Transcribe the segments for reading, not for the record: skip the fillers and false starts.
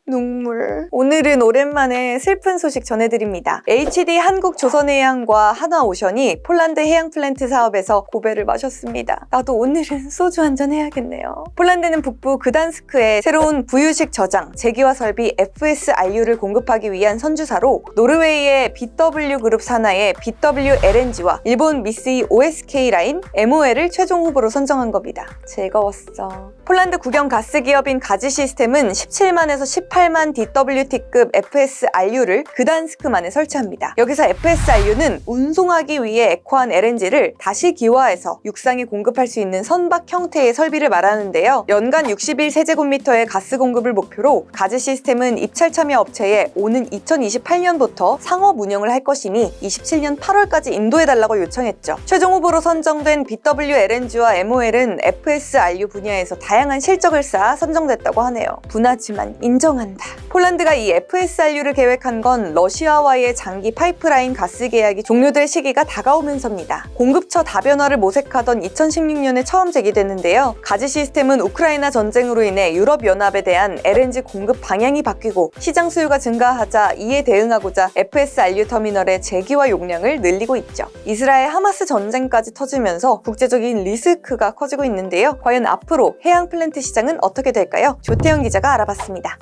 눈물. 오늘은 오랜만에 슬픈 소식 전해드립니다. HD 한국조선해양과 한화오션이 폴란드 해양 플랜트 사업에서 고배를 마셨습니다. 나도 오늘은 소주 한잔 해야겠네요. 폴란드는 북부 그단스크에 새로운 부유식 저장, 제기화 설비 FSRU를 공급하기 위한 선주사로 노르웨이의 BW 그룹 산하의 BW LNG와 일본 미쓰이 OSK 라인 MOL을 최종 후보로 선정한 겁니다. 즐거웠어. 폴란드 국영 가스 기업인 가지 시스템은 17만에서 18만 DWT급 FSRU를 그단스크만에 설치합니다. 여기서 FSRU는 운송하기 위해 액화한 LNG를 다시 기화해서 육상에 공급할 수 있는 선박 형태의 설비를 말하는데요. 연간 61세제곱미터의 가스 공급을 목표로 가지 시스템은 입찰 참여 업체에 오는 2028년부터 상업 운영을 할 것이니 27년 8월까지 인도해달라고 요청했죠. 최종 후보로 선정된 BW LNG와 MOL은 FSRU 분야에서 다양한 실적을 쌓아 선정됐다고 하네요. 분하지만 인정한다. 폴란드가 이 FSRU를 계획한 건 러시아와의 장기 파이프라인 가스 계약이 종료될 시기가 다가오면서입니다. 공급처 다변화를 모색하던 2016년에 처음 제기됐는데요. 가지 시스템은 우크라이나 전쟁으로 인해 유럽연합에 대한 LNG 공급 방향이 바뀌고 시장 수요가 증가하자 이에 대응하고자 FSRU 터미널의 재기화 용량을 늘리고 있죠. 이스라엘 하마스 전쟁까지 터지면서 국제적인 리스크가 커지고 있는데요. 과연 앞으로 해양 플랜트 시장은 어떻게 될까요? 조태영 기자가 알아봤습니다.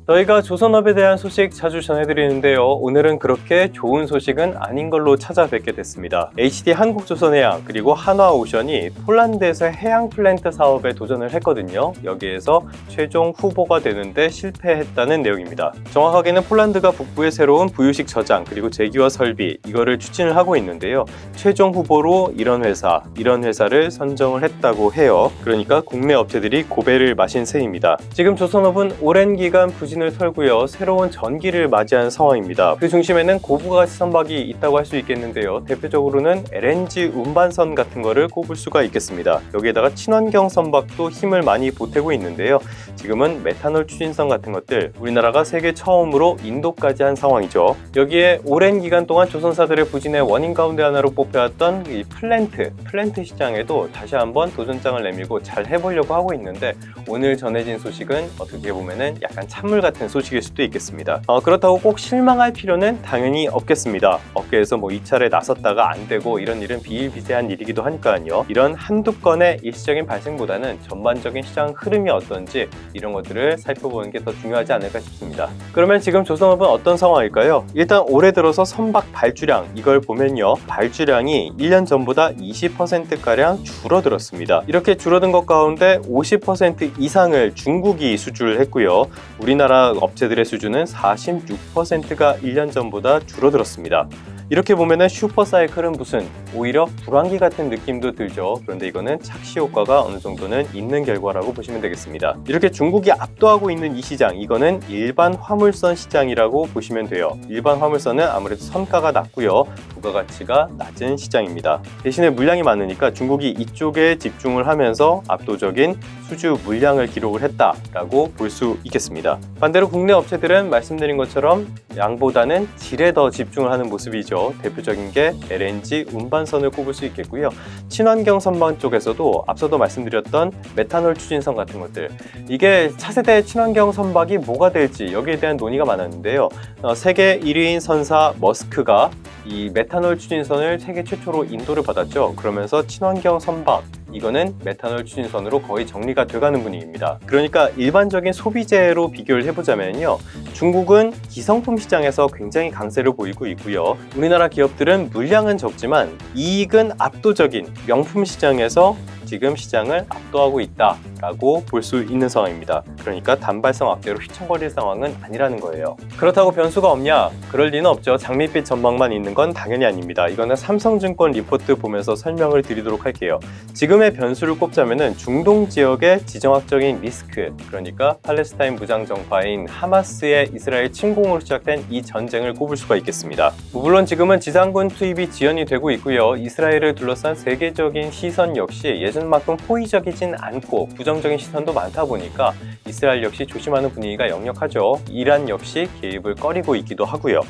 저희가 조선업에 대한 소식 자주 전해드리는데요. 오늘은 그렇게 좋은 소식은 아닌 걸로 찾아뵙게 됐습니다. HD 한국조선해양 그리고 한화오션이 폴란드에서 해양 플랜트 사업에 도전을 했거든요. 여기에서 최종 후보가 되는데 실패했다는 내용입니다. 정확하게는 폴란드가 북부의 새로운 부유식 저장 그리고 제기화 설비 이거를 추진을 하고 있는데요. 최종 후보로 이런 회사를 선정을 했다고 해요. 그러니까 국내 업체들이 고배를 마신 셈입니다. 지금 조선업은 오랜 기간 부진을 털고요. 새로운 전기를 맞이한 상황입니다. 그 중심에는 고부가스 선박이 있다고 할 수 있겠는데요. 대표적으로는 LNG 운반선 같은 거를 꼽을 수가 있겠습니다. 여기에다가 친환경 선박도 힘을 많이 보태고 있는데요. 지금은 메탄올 추진선 같은 것들 우리나라가 세계 처음으로 인도까지 한 상황이죠. 여기에 오랜 기간 동안 조선사들의 부진의 원인 가운데 하나로 뽑혀왔던 이 플랜트 시장에도 다시 한번 도전장을 내밀고 잘 해보려고 하고 있는데 오늘 전해진 소식은 어떻게 보면은 약간 찬물 같은 소식일 수도 있겠습니다. 그렇다고 꼭 실망할 필요는 당연히 없겠습니다. 업계에서 뭐 이차례 나섰다가 안 되고 이런 일은 비일비재한 일이기도 하니까요. 이런 한두 건의 일시적인 발생보다는 전반적인 시장 흐름이 어떤지 이런 것들을 살펴보는 게 더 중요하지 않을까 싶습니다. 그러면 지금 조선업은 어떤 상황일까요? 일단 올해 들어서 선박 발주량 이걸 보면요. 발주량이 1년 전보다 20%가량 줄어들었습니다. 이렇게 줄어든 것 가운데 50% 이상을 중국이 수주를 했고요. 우리나라 업체들의 수주는 46%가 1년 전보다 줄어들었습니다. 이렇게 보면은 슈퍼사이클은 무슨 오히려 불황기 같은 느낌도 들죠. 그런데 이거는 착시 효과가 어느 정도는 있는 결과라고 보시면 되겠습니다. 이렇게 중국이 압도하고 있는 이 시장 이거는 일반 화물선 시장이라고 보시면 돼요. 일반 화물선은 아무래도 선가가 낮고요. 부가가치가 낮은 시장입니다. 대신에 물량이 많으니까 중국이 이쪽에 집중을 하면서 압도적인 수주 물량을 기록을 했다라고 볼 수 있겠습니다. 반대로 국내 업체들은 말씀드린 것처럼 양보다는 질에 더 집중을 하는 모습이죠. 대표적인 게 LNG 운반선을 꼽을 수 있겠고요. 친환경 선박 쪽에서도 앞서도 말씀드렸던 메탄올 추진선 같은 것들 이게 차세대 친환경 선박이 뭐가 될지 여기에 대한 논의가 많았는데요. 세계 1위인 선사 머스크가 이 메탄올 추진선을 세계 최초로 인도를 받았죠. 그러면서 친환경 선박 이거는 메탄올 추진선으로 거의 정리가 돼가는 분위기입니다. 그러니까 일반적인 소비재로 비교를 해보자면요. 중국은 기성품 시장에서 굉장히 강세를 보이고 있고요. 우리나라 기업들은 물량은 적지만 이익은 압도적인 명품 시장에서 지금 시장을 압도하고 있다라고 볼 수 있는 상황입니다. 그러니까 단발성 악재로 휘청거릴 상황은 아니라는 거예요. 그렇다고 변수가 없냐? 그럴 리는 없죠. 장밋빛 전망만 있는 건 당연히 아닙니다. 이거는 삼성증권 리포트 보면서 설명을 드리도록 할게요. 지금의 변수를 꼽자면은 중동 지역의 지정학적인 리스크, 그러니까 팔레스타인 무장정파인 하마스의 이스라엘 침공으로 시작된 이 전쟁을 꼽을 수가 있겠습니다. 물론 지금은 지상군 투입이 지연이 되고 있고요. 이스라엘을 둘러싼 세계적인 시선 역시 예전 요즘 만큼 호의적이진 않고 부정적인 시선도 많다 보니까 이스라엘 역시 조심하는 분위기가 역력하죠. 이란 역시 개입을 꺼리고 있기도 하고요.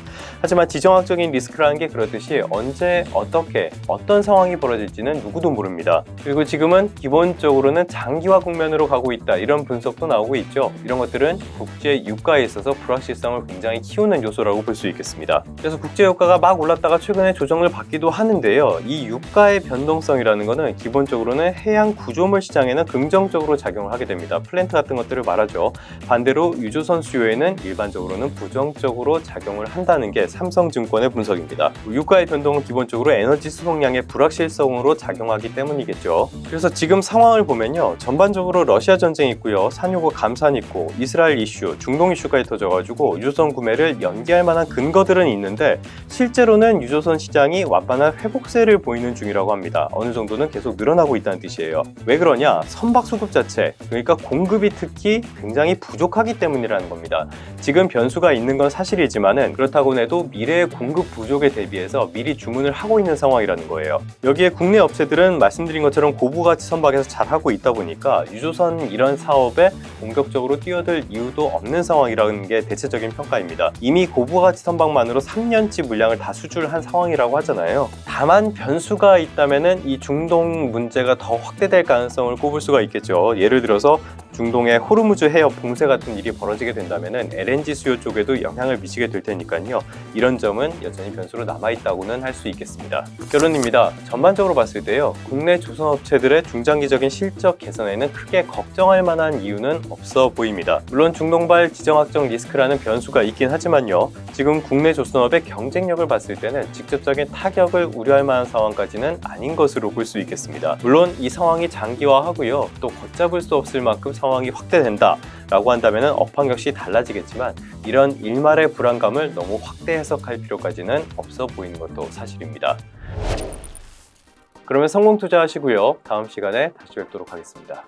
하지만 지정학적인 리스크라는 게 그렇듯이 언제 어떻게 어떤 상황이 벌어질지는 누구도 모릅니다. 그리고 지금은 기본적으로는 장기화 국면으로 가고 있다, 이런 분석도 나오고 있죠. 이런 것들은 국제 유가에 있어서 불확실성을 굉장히 키우는 요소라고 볼 수 있겠습니다. 그래서 국제 유가가 막 올랐다가 최근에 조정을 받기도 하는데요. 이 유가의 변동성이라는 것은 기본적으로는 해양 구조물 시장에는 긍정적으로 작용을 하게 됩니다. 플랜트 같은 것들을 말하죠. 반대로 유조선 수요에는 일반적으로는 부정적으로 작용을 한다는 게 삼성증권의 분석입니다. 유가의 변동은 기본적으로 에너지 수송량의 불확실성으로 작용하기 때문이겠죠. 그래서 지금 상황을 보면요, 전반적으로 러시아 전쟁이 있고요, 산유국 감산이 있고 이스라엘 이슈, 중동 이슈까지 터져가지고 유조선 구매를 연기할 만한 근거들은 있는데 실제로는 유조선 시장이 완만한 회복세를 보이는 중이라고 합니다. 어느 정도는 계속 늘어나고 있다는 뜻이에요. 왜 그러냐? 선박 수급 자체, 그러니까 공급이 특히 굉장히 부족하기 때문이라는 겁니다. 지금 변수가 있는 건 사실이지만은 그렇다고 해도 미래의 공급 부족에 대비해서 미리 주문을 하고 있는 상황이라는 거예요. 여기에 국내 업체들은 말씀드린 것처럼 고부가치 선박에서 잘하고 있다 보니까 유조선 이런 사업에 본격적으로 뛰어들 이유도 없는 상황이라는 게 대체적인 평가입니다. 이미 고부가치 선박만으로 3년치 물량을 다 수출한 상황이라고 하잖아요. 다만 변수가 있다면은 이 중동 문제가 더 확대될 가능성을 꼽을 수가 있겠죠. 예를 들어서 중동의 호르무즈 해협 봉쇄 같은 일이 벌어지게 된다면은 LNG 수요 쪽에도 영향을 미치게 될 테니까요. 이런 점은 여전히 변수로 남아있다고는 할 수 있겠습니다. 결론입니다. 전반적으로 봤을 때요, 국내 조선업체들의 중장기적인 실적 개선에는 크게 걱정할 만한 이유는 없어 보입니다. 물론 중동발 지정학적 리스크라는 변수가 있긴 하지만요, 지금 국내 조선업의 경쟁력을 봤을 때는 직접적인 타격을 우려할 만한 상황까지는 아닌 것으로 볼 수 있겠습니다. 물론 이 상황이 장기화하고요, 또 걷잡을 수 없을 만큼 상황이 확대된다 라고 한다면 업황 역시 달라지겠지만 이런 일말의 불안감을 너무 확대 해석할 필요까지는 없어 보이는 것도 사실입니다. 그러면 성공 투자하시고요, 다음 시간에 다시 뵙도록 하겠습니다.